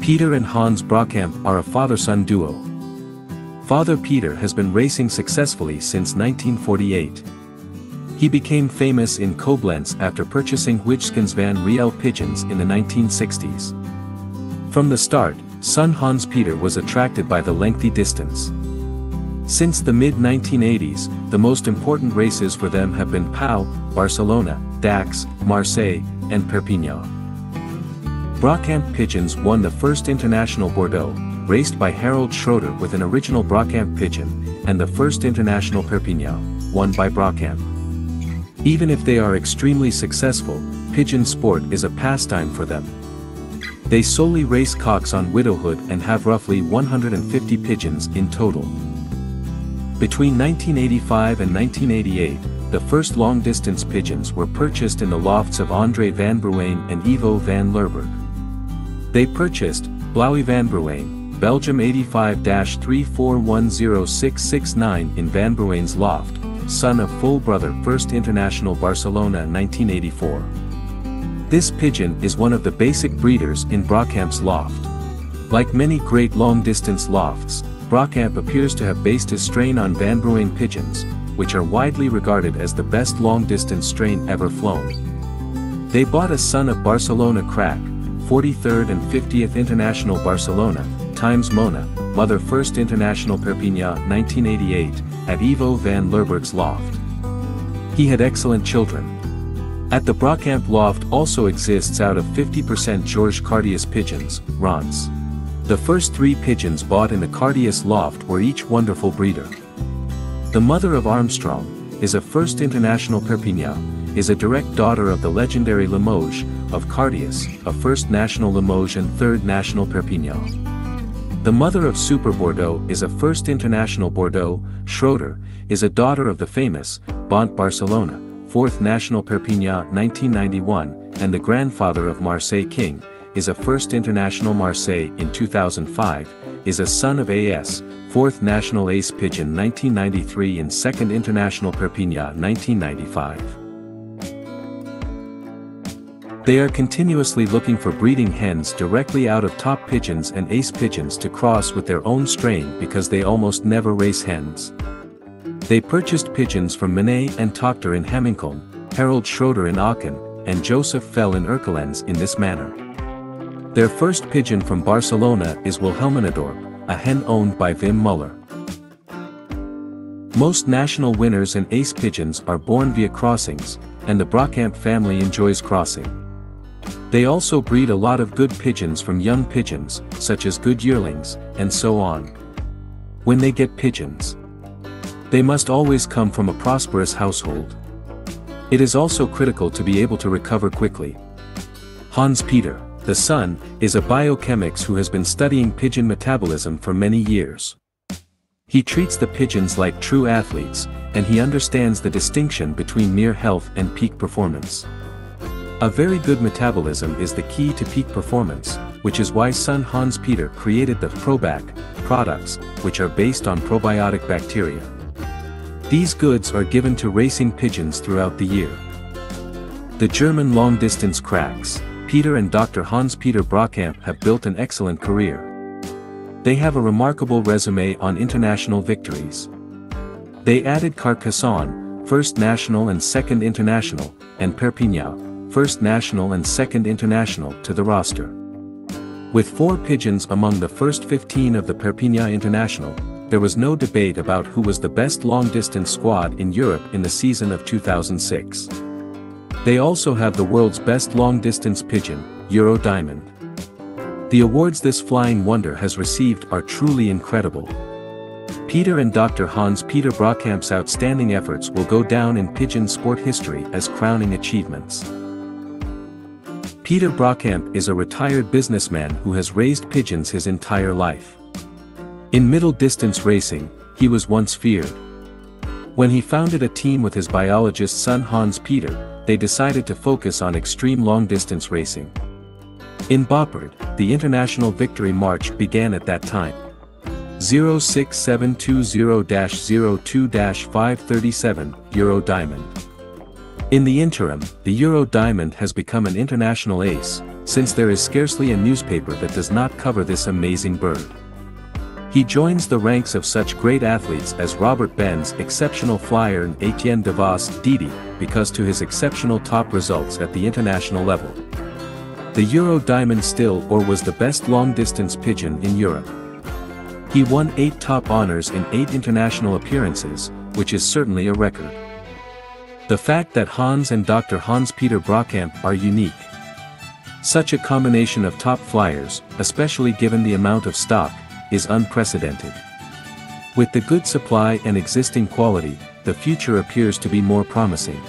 Peter and Hans Brockamp are a father-son duo. Father Peter has been racing successfully since 1948. He became famous in Koblenz after purchasing Wijskens van Riel pigeons in the 1960s. From the start, son Hans Peter was attracted by the lengthy distance. Since the mid-1980s, the most important races for them have been Pau, Barcelona, Dax, Marseille, and Perpignan. Brockamp pigeons won the first International Bordeaux, raced by Harold Schroeder with an original Brockamp pigeon, and the first International Perpignan, won by Brockamp. Even if they are extremely successful, pigeon sport is a pastime for them. They solely race cocks on widowhood and have roughly 150 pigeons in total. Between 1985 and 1988, the first long-distance pigeons were purchased in the lofts of André van Bruijn and Ivo van Lerberg. They purchased Blauwe van Bruijn, Belgium 85-3410669 in Van Bruijn's loft, son of full brother First International Barcelona 1984. This pigeon is one of the basic breeders in Brockamp's loft. Like many great long-distance lofts, Brockamp appears to have based his strain on Van Bruijn pigeons, which are widely regarded as the best long-distance strain ever flown. They bought a son of Barcelona crack, 43rd and 50th International Barcelona, times Mona, mother First International Perpignan 1988, at Ivo van Lerberg's loft. He had excellent children. At the Brockamp loft also exists out of 50% Georges Cartius pigeons, Rons. The first 3 pigeons bought in the Cartius loft were each wonderful breeder. The mother of Armstrong, is a First International Perpignan, is a direct daughter of the legendary Limoges, of Cartius, a First National Limoges and Third National Perpignan. The mother of Super Bordeaux is a First International Bordeaux. Schroeder, is a daughter of the famous, Bont Barcelona, Fourth National Perpignan 1991, and the grandfather of Marseille King, is a First International Marseille in 2005, is a son of AS, Fourth National Ace Pigeon 1993 and Second International Perpignan 1995. They are continuously looking for breeding hens directly out of top pigeons and ace pigeons to cross with their own strain because they almost never race hens. They purchased pigeons from Menet and Tochter in Hamminkeln, Harold Schroeder in Aachen, and Joseph Fell in Erkelenz in this manner. Their first pigeon from Barcelona is Wilhelminadorp, a hen owned by Wim Muller. Most national winners and ace pigeons are born via crossings, and the Brockamp family enjoys crossing. They also breed a lot of good pigeons from young pigeons, such as good yearlings, and so on. When they get pigeons, they must always come from a prosperous household. It is also critical to be able to recover quickly. Hans Peter, the son, is a biochemist who has been studying pigeon metabolism for many years. He treats the pigeons like true athletes, and he understands the distinction between mere health and peak performance. A very good metabolism is the key to peak performance, which is why son Hans Peter created the Probac products, which are based on probiotic bacteria. These goods are given to racing pigeons throughout the year. The German long-distance cracks, Peter and Dr. Hans Peter Brockamp have built an excellent career. They have a remarkable resume on international victories. They added Carcassonne, First National and Second International, and Perpignan, First National and Second International to the roster. With 4 pigeons among the first 15 of the Perpignan International, there was no debate about who was the best long-distance squad in Europe in the season of 2006. They also have the world's best long-distance pigeon, Euro Diamond. The awards this flying wonder has received are truly incredible. Peter and Dr. Hans Peter Brockamp's outstanding efforts will go down in pigeon sport history as crowning achievements. Peter Brockamp is a retired businessman who has raised pigeons his entire life. In middle-distance racing, he was once feared. When he founded a team with his biologist son Hans Peter, they decided to focus on extreme long-distance racing. In Boppard, the International Victory March began at that time. 06720-02-537, Euro Diamond. In the interim, the Euro Diamond has become an international ace, since there is scarcely a newspaper that does not cover this amazing bird. He joins the ranks of such great athletes as Robert Benz, exceptional flyer, and Etienne Devos, Didi, because to his exceptional top results at the international level. The Euro Diamond still or was the best long-distance pigeon in Europe. He won 8 top honors in 8 international appearances, which is certainly a record. The fact that Hans and Dr. Hans-Peter Brockamp are unique. Such a combination of top flyers, especially given the amount of stock, is unprecedented. With the good supply and existing quality, the future appears to be more promising.